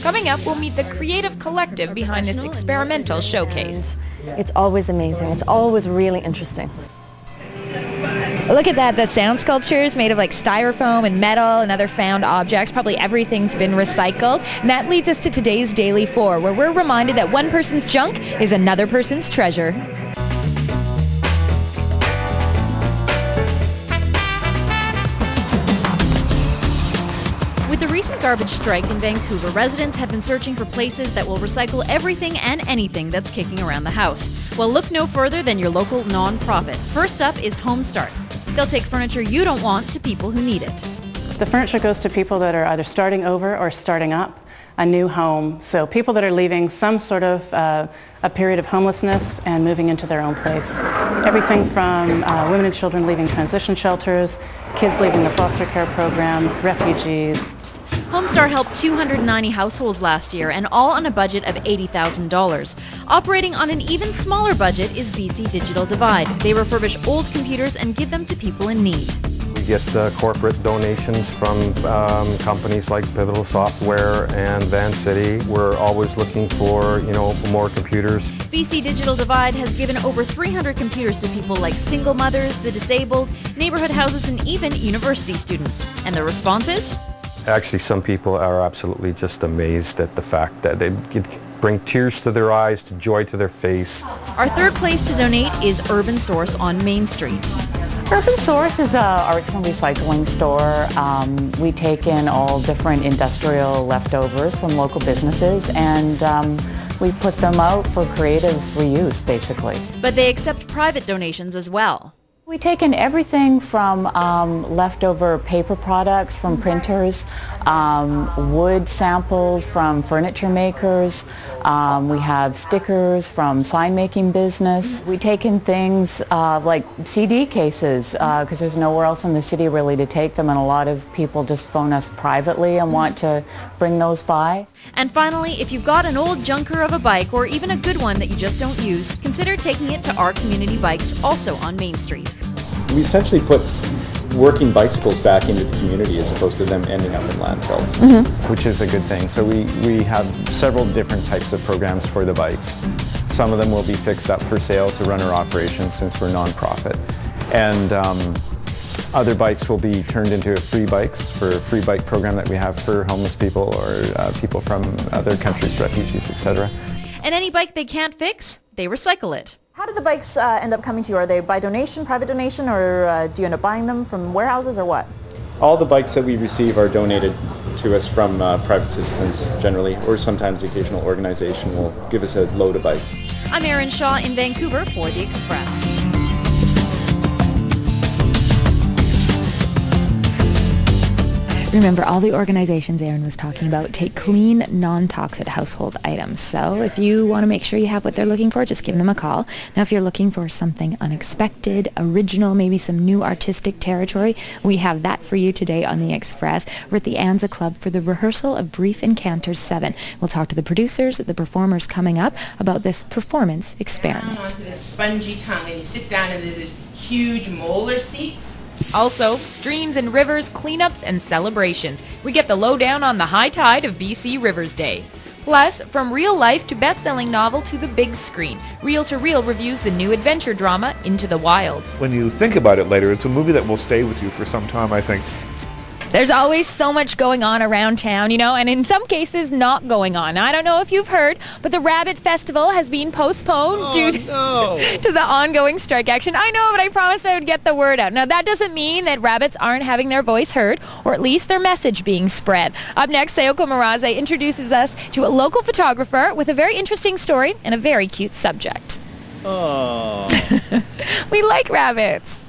Coming up, we'll meet the creative collective behind this experimental showcase. It's always amazing. It's always really interesting. Look at that, the sound sculptures made of like styrofoam and metal and other found objects. Probably everything's been recycled. And that leads us to today's Daily 4, where we're reminded that one person's junk is another person's treasure. With the recent garbage strike in Vancouver, residents have been searching for places that will recycle everything and anything that's kicking around the house. Well, look no further than your local non-profit. First up is Home Start. They'll take furniture you don't want to people who need it. The furniture goes to people that are either starting over or starting up a new home. So people that are leaving some sort of a period of homelessness and moving into their own place. Everything from women and children leaving transition shelters, kids leaving the foster care program, refugees. Homestar helped 290 households last year, and all on a budget of $80,000. Operating on an even smaller budget is BC Digital Divide. They refurbish old computers and give them to people in need. We get corporate donations from companies like Pivotal Software and Van City. We're always looking for, more computers. BC Digital Divide has given over 300 computers to people like single mothers, the disabled, neighborhood houses, and even university students. And the response is? Actually, some people are absolutely just amazed at the fact that they bring tears to their eyes, to joy to their face. Our third place to donate is Urban Source on Main Street. Urban Source is an arts and recycling store. We take in all different industrial leftovers from local businesses, and we put them out for creative reuse, basically. But they accept private donations as well. We take in everything from leftover paper products from printers, wood samples from furniture makers. We have stickers from sign making business. We take in things like CD cases because there's nowhere else in the city really to take them, and a lot of people just phone us privately and want to bring those by. And finally, if you've got an old junker of a bike or even a good one that you just don't use, consider taking it to our community bikes, also on Main Street. We essentially put working bicycles back into the community as opposed to them ending up in landfills. Which is a good thing. So we have several different types of programs for the bikes. Some of them will be fixed up for sale to run our operations since we're non-profit. And other bikes will be turned into free bikes for a free bike program that we have for homeless people or people from other countries, refugees, etc. And any bike they can't fix, they recycle it. How do the bikes end up coming to you? Are they by donation, private donation, or do you end up buying them from warehouses or what? All the bikes that we receive are donated to us from private citizens generally, or sometimes the occasional organization will give us a load of bikes. I'm Erin Shaw in Vancouver for The Express. Remember, all the organizations Erin was talking about take clean, non-toxic household items. So if you want to make sure you have what they're looking for, just give them a call. Now, if you're looking for something unexpected, original, maybe some new artistic territory, we have that for you today on The Express. We're at the Anza Club for the rehearsal of Brief Encounters 7. We'll talk to the producers, the performers coming up about this performance experiment. Onto this spongy tongue, and you sit down and there's huge molar seats. Also, streams and rivers, cleanups, and celebrations. We get the lowdown on the high tide of BC Rivers Day. Plus, from real life to best-selling novel to the big screen, Reel to Reel reviews the new adventure drama Into the Wild. When you think about it later, it's a movie that will stay with you for some time, I think. There's always so much going on around town, and in some cases not going on. I don't know if you've heard, but the Rabbit Festival has been postponed due to the ongoing strike action. I know, but I promised I would get the word out. Now, that doesn't mean that rabbits aren't having their voice heard, or at least their message being spread. Up next, Sayoko Maraze introduces us to a local photographer with a very interesting story and a very cute subject. Oh. We like rabbits.